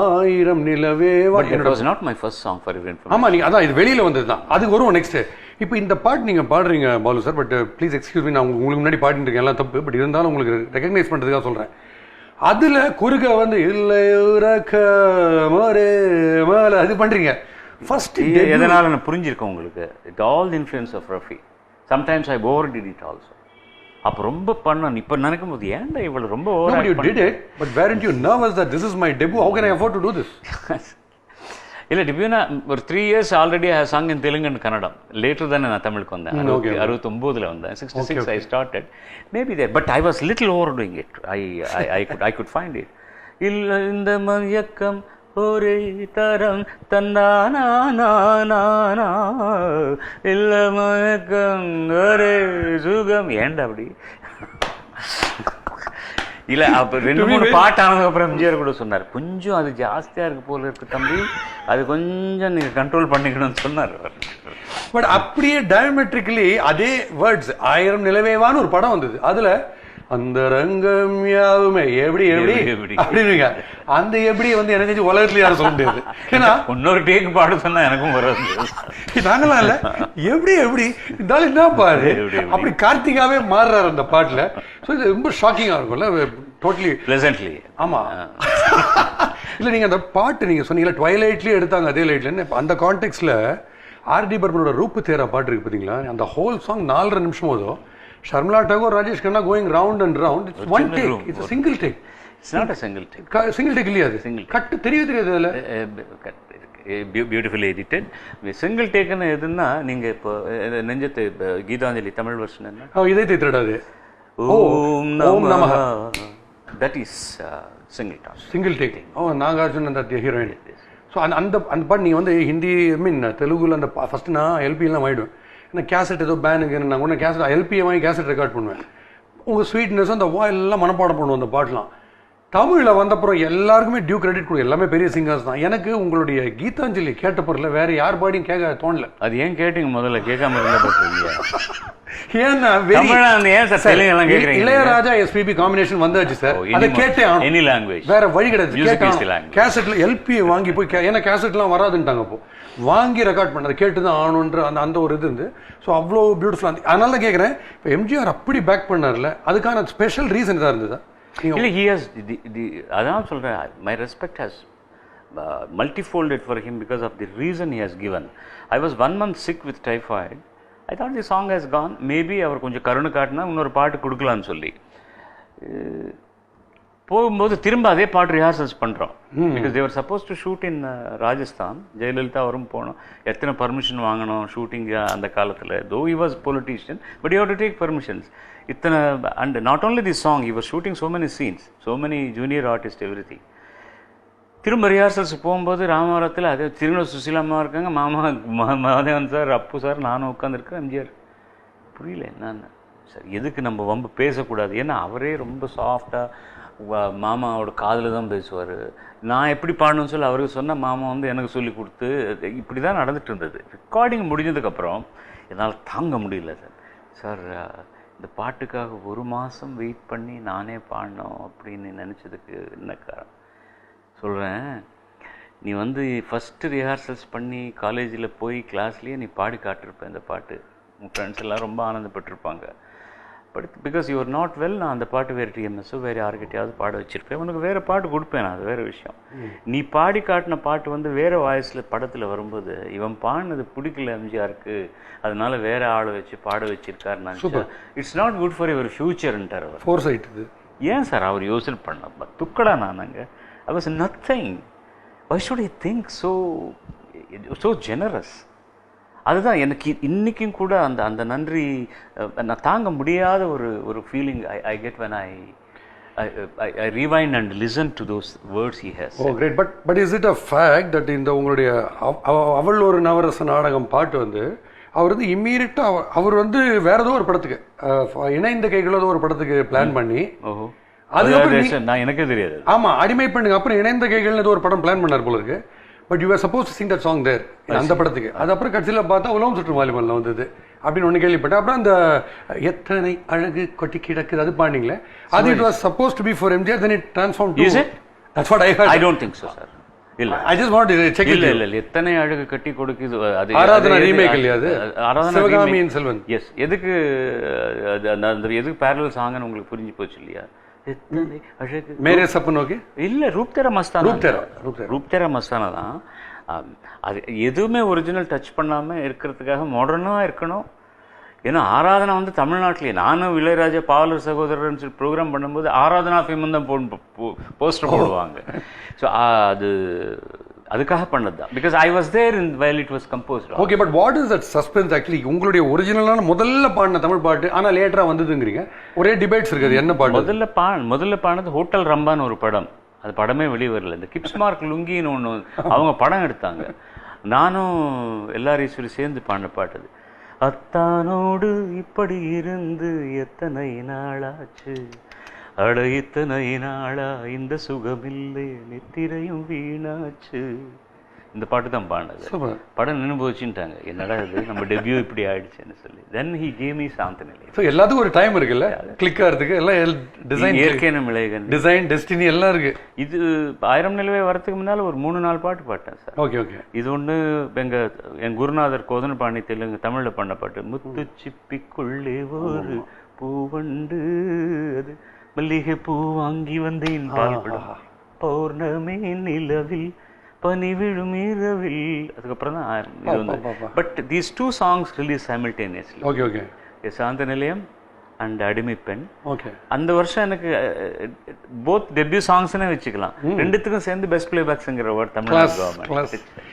ஆயிரம் நிலவே ஆமா நீங்க அதான் இது வெளியில வந்தது தான், அது வரும் நெக்ஸ்ட். இப்போ இந்த பாட்டு நீங்க பாடுறீங்க Balu sir, but please excuse me, நான் உங்களுக்கு முன்னாடி பாடிட்டு இருக்கேன், எல்லாம் தப்பு, பட் இருந்தாலும் உங்களுக்கு ரெகக்னைஸ் பண்றதுக்காக சொல்றேன். அதுல குறுக்க வந்து இல்லை அது பண்றீங்க ஃபர்ஸ்ட். எதனால நான் புரிஞ்சிருக்கேன் உங்களுக்கு, it all the influence of Rafi. Sometimes I over did it also. அப்போ ரொம்ப பண்ண இப்போ நினைக்கும் போது ஏன்டா இவ்வளவு ரொம்ப over you did it, but weren't you nervous that this is my debut, how can I afford to do this? இல்லை டிபியூனா ஒரு 3 years already I sung in Telugu and Kannada. Later தானே நான் தமிழுக்கு வந்தேன், 69 வந்தேன். 66 I started maybe there, but I was little over doing it. I could find it. இல்லை இந்த மயக்கம் ஒரே தரம் தன்னானா இல்ல மயக்கம் ஒரே சுகம் ஏண்டா அப்படி இல்லை. அப்போ 2-3 பாட்டு ஆனதுக்கப்புறம் எம்ஜிஆர் கூட சொன்னார், கொஞ்சம் அது ஜாஸ்தியாக இருக்கு போல இருக்கு தம்பி, அது கொஞ்சம் நீங்கள் கண்ட்ரோல் பண்ணிக்கணும்னு சொன்னார். பட் அப்படியே டயமெட்ரிக்கலி அதே வேர்ட்ஸ் ஆயிரம் நிலவேவான்னு ஒரு படம் வந்தது, அதில் அந்த ரங்கம் யாவுமே எப்படி எப்படி அப்படிங்க, அந்த எப்படி வந்து எனக்கு உலகத்துல யாரும் சொல்ல முடியாது. ஏன்னா இன்னொரு டேக் பாட சொன்னா எனக்கும் வராது. நாங்களாம் இல்ல எப்படி எப்படி இருந்தாலும் என்ன பாரு அப்படி கார்த்திகாவே மாறுறாரு அந்த பாட்டுல. ஸோ இது ரொம்ப ஷாக்கிங்கா இருக்கும்ல, டோட்டலி பிளசன்ட்லி. ஆமா இல்ல நீங்க அந்த பாட்டு நீங்க சொன்னீங்களா ட்வைலைட்லயே எடுத்தாங்க அதே லைட்ல, அந்த கான்டெக்ட்ல ஆர்டி பர்மனோட ரூப்பு தேரா பாட்டு இருக்கு பாத்தீங்களா, அந்த ஹோல் சாங் 4.5 நிமிஷம் போதும். Sharmila Tagore, Rajesh Khanna going round and round. It's one take. It's a single take. It's not a single take. Single take இல்லையா அது? Single. Cut தெரியுது அதுல. Beautifully edited. Single take ன்னு எதுன்னா நீங்க இப்போ நெஞ்சத்தை கீதாஞ்சலி தமிழ் வெர்ஷன் என்ன? இதை தேய்த்திடாது. ஓம் நமஹ. That is single take. Single take. Nagarjun அந்த ஹீரோயின். ஸோ அந்த பாட்டு நீங்கள் வந்து ஹிந்தி தெலுங்குல அந்த ஃபர்ஸ்ட் நான் எல்பிலாம் வாங்கிடுவேன். நான் கேசட் ஏதோ பேனுக்கு நான் ஒன்று கேசட் எல்பியை வாங்கி கேசட் ரெக்கார்ட் பண்ணுவேன். உங்கள் ஸ்வீட்னஸ் அந்த எல்லாம் மனப்பாடம் பண்ணுவோம் அந்த பாட்டெலாம். தமிழில் வந்தப்புறம் எல்லாருக்குமே டியூ கிரெடிட் கொடுக்கும், எல்லாமே பெரிய சிங்கர்ஸ் தான். எனக்கு உங்களுடைய கீதாஞ்சலி கேட்ட பொருள் வேற யார் பாடியும் கேட்க தோணல. அது ஏன் கேட்டீங்க முதல்ல, கேட்காம இருந்தா ஏன்னா இளையராஜா எஸ்பிபி காம்பினேஷன் வந்தாச்சு சார், அதை கேட்டே எனி லாங்குவேஜ் வேற வழி கிடையாது. கேசட்ல எல்பியை வாங்கி போய் ஏன்னா கேசட்லாம் வராதுன்ட்டாங்க, அப்போ வாங்கி ரெக்கார்ட் பண்ணது கேட்டு தான் ஆகணுன்ற அந்த ஒரு இது இருந்து. ஸோ அவ்வளோ பியூட்டிஃபுல்லாக இருந்து. அதனால தான் கேட்குறேன், இப்போ எம்ஜிஆர் அப்படி பேக் பண்ணார்ல, அதுக்கான ஸ்பெஷல் ரீசன் தான் இருந்ததா? இல்லை he has அதான் சொல்கிறேன், my respect has multifolded for him because of the reason he has given. I was 1 month sick with typhoid. I thought the song has gone, maybe அவர் கொஞ்சம் கருணை காட்டினா இன்னொரு பாட்டு கொடுக்கலான்னு சொல்லி போகும்போது திரும்ப அதே பாட்டு ரிஹார்சல்ஸ் பண்ணுறோம். Because they were supposed to shoot in Rajasthan. Jayalalithaa வரும் போனோம், எத்தனை பர்மிஷன் வாங்கணும் ஷூட்டிங் அந்த காலத்தில். Though he was politician but you have to take permissions. இத்தனை and not only the song, he was shooting so many scenes, so many junior artist, everything. திரும்ப rehearsals போகும்போது ராமவரத்தில் அதே திருநூறு சுசீலாமா இருக்காங்க, மாமா மாதேவன் சார், அப்பு சார், நானும் உட்காந்துருக்கேன். எம்ஜிஆர் புரியல என்னன்னு சார், எதுக்கு நம்ம வம்பு பேசக்கூடாது, ஏன்னா அவரே ரொம்ப சாஃப்டாக மாமாவோட காதில் தான் பேசுவார். நான் எப்படி பாடணும்னு சொல்லி அவருக்கு சொன்ன மாமா வந்து எனக்கு சொல்லி கொடுத்து இப்படி தான் நடந்துட்டு இருந்தது. ரெக்கார்டிங் முடிஞ்சதுக்கப்புறம் என்னால் தாங்க முடியல சார். சார் இந்த பாட்டுக்காக 1 மாதம் வெயிட் பண்ணி நானே பாடணும் அப்படின்னு நினச்சதுக்கு என்ன காரணம் சொல்கிறேன். நீ வந்து ஃபஸ்ட்டு ரிஹார்சல்ஸ் பண்ணி காலேஜில் போய் கிளாஸ்லேயே நீ பாடி காட்டிருப்பேன் இந்த பாட்டு, உன் ஃப்ரெண்ட்ஸ் எல்லாம் ரொம்ப ஆனந்தப்பட்டிருப்பாங்க. But because you're not well, நான் அந்த பாட்டு வேறு டிஎம்எஸ்ஸோ வேறு யாருக்கிட்டையாவது பாட வச்சுருப்பேன், உனக்கு வேறு பாட்டு கொடுப்பேன், அது வேறு விஷயம். நீ பாடி காட்டின பாட்டு வந்து வேறு வாய்ஸில் படத்தில் வரும்போது இவன் பாடினது பிடிக்கல எம்ஜிஆருக்கு, அதனால வேறு ஆளை வச்சு பாட வச்சிருக்காருன்னு. It's not good for your ஃபியூச்சர்ன்ட்டார் அவர். ஃபோர் சைட் இது ஏன் சார் அவர் யோசனை பண்ண துக்கடா நானாங்க. I was nothing, why should I think so generous. அதுதான் எனக்கு இன்றைக்கும் கூட அந்த அந்த நன்றி நான் தாங்க முடியாத ஒரு feeling I get when I rewind and listen to those words he has said. Oh great, but is it a fact that இந்த உங்களுடைய அவள் ஒரு நவரச நாடகம் பாட்டு வந்து அவர் வந்து இம்மீடியட்டாக அவர் வந்து வேற ஏதோ ஒரு படத்துக்கு இணைந்த கைகளோ ஏதோ ஒரு படத்துக்கு பிளான் பண்ணி, அதுக்கப்புறம் நான் எனக்கே தெரியாது. ஆமாம், அடிமை பண்ணுங்க அப்புறம் இணைந்த கைகள்னு ஏதோ ஒரு படம் பிளான் பண்ணார் போல இருக்கு. But you are supposed to sing that song there அந்த படத்துக்கு. அது அப்புறம் கட்சியில் பார்த்தா உலகம் சுற்றும் வாலிபல்ல வந்தது அப்படின்னு ஒன்று கேள்விப்பட்டேன். அப்புறம் அந்த எத்தனை அழகு கொட்டி கிடக்குது அது பாண்டிங்களே, அது it was suppose to be for MGR, then it transform to. Is it? That's what I heard. I don't think so, sir. இல்ல I just want to check இல்ல இல்ல இல்ல எத்தனை அழகு கட்டி கொடுக்குது அது ஆராதனா ரீமேக் இல்லையா அது? ஆராதனா சிவகாமியின் செல்வன். எஸ் எதுக்கு அந்த எதுக்கு பேரலல் சாங்னு உங்களுக்கு புரிஞ்சு போச்சு இல்லையா? எத்தனை அழகு மேரே சப்பனோகே இல்ல ரூப் தெரா மஸ்தானா ரூப் தெரா மஸ்தானா தான். அது எதுவுமே ஒரிஜினல் டச் பண்ணாம இருக்கிறதுக்காக மாடர்னா இருக்கணும். ஏன்னா ஆராதனா வந்து தமிழ்நாட்டிலேயே நானும் இளையராஜா பாவலர் சகோதரர்னு சொல்லி ப்ரோக்ராம் பண்ணும்போது ஆராதனா ஃபேம் தான் போஸ்டர் போடுவாங்க. ஸோ அது அதுக்காக பண்ணது தான். Because I was there in while it was composed. Okay, but what is that suspense actually? உங்களுடைய ஒரிஜினலான முதல்ல பாடின தமிழ் பாட்டு ஆனால் லேட்டராக வந்ததுங்கிறீங்க. ஒரே டிபேட்ஸ் இருக்குது என்ன பாட்டு. முதல்ல பாடினது ஹோட்டல் ரம்பான்னு ஒரு படம். அது படமே வெளியே வரல. இந்த கிப்ஸ்மார்க் லுங்கின்னு ஒன்று அவங்க படம் எடுத்தாங்க. நானும் எல்லாரையும் சேர்ந்து பாடின பாட்டு அது. அத்தானோடு இப்படி இருந்து எத்தனை நாளாச்சு, அட இத்தனை நாளா இந்த சுகமில்லை நித்திரையும் வீணாச்சு. இந்த பாட்டு தான் பாடினது. படம் நின்று போச்சுட்டாங்க. என்னடா இது நம்ம டெபியூ இப்படி ஆயிடுச்சுன்னு சொல்லி. தென் ஹி கேவ் மீ சாந்தநிலை. ஸோ எல்லாத்துக்கும் ஒரு டைம் இருக்குல்ல கிளிக் ஆகிறதுக்கு. எல்லாம் டிசைன், இயற்கை மிளகன், டிசைன், டெஸ்டினி எல்லாம் இருக்கு. இது 1000 நிலவே வரதுக்கு முன்னால் ஒரு 3-4 பாட்டு பாட்டேன் சார். Okay okay. இது ஒன்று என் குருநாதர் கோதன் பாணி தெலுங்கு தமிழில் பண்ண பாட்டு. முத்து சிப்பிக்குள்ளே ஒரு பூவண்டு, அது மல்லிகை பூ வாங்கி வந்தேன் பால்படும் பௌர்ணமி நிலவில் பனி விழும் இரவில். அதுக்கப்புறம் தான் இது வந்து. But these 2 songs release simultaneously. Okay okay. சாந்த நிலையம் அண்ட் அடிமைப்பெண். ஓகே. அந்த வருஷம் எனக்கு போத் டெபியூ சாங்ஸ்னே வச்சுக்கலாம். ரெண்டுத்துக்கும் சேர்ந்து பெஸ்ட் பிளேபேக்ஸ்ங்கிற அவார்ட் தமிழ்நாடு கவர்மெண்ட்.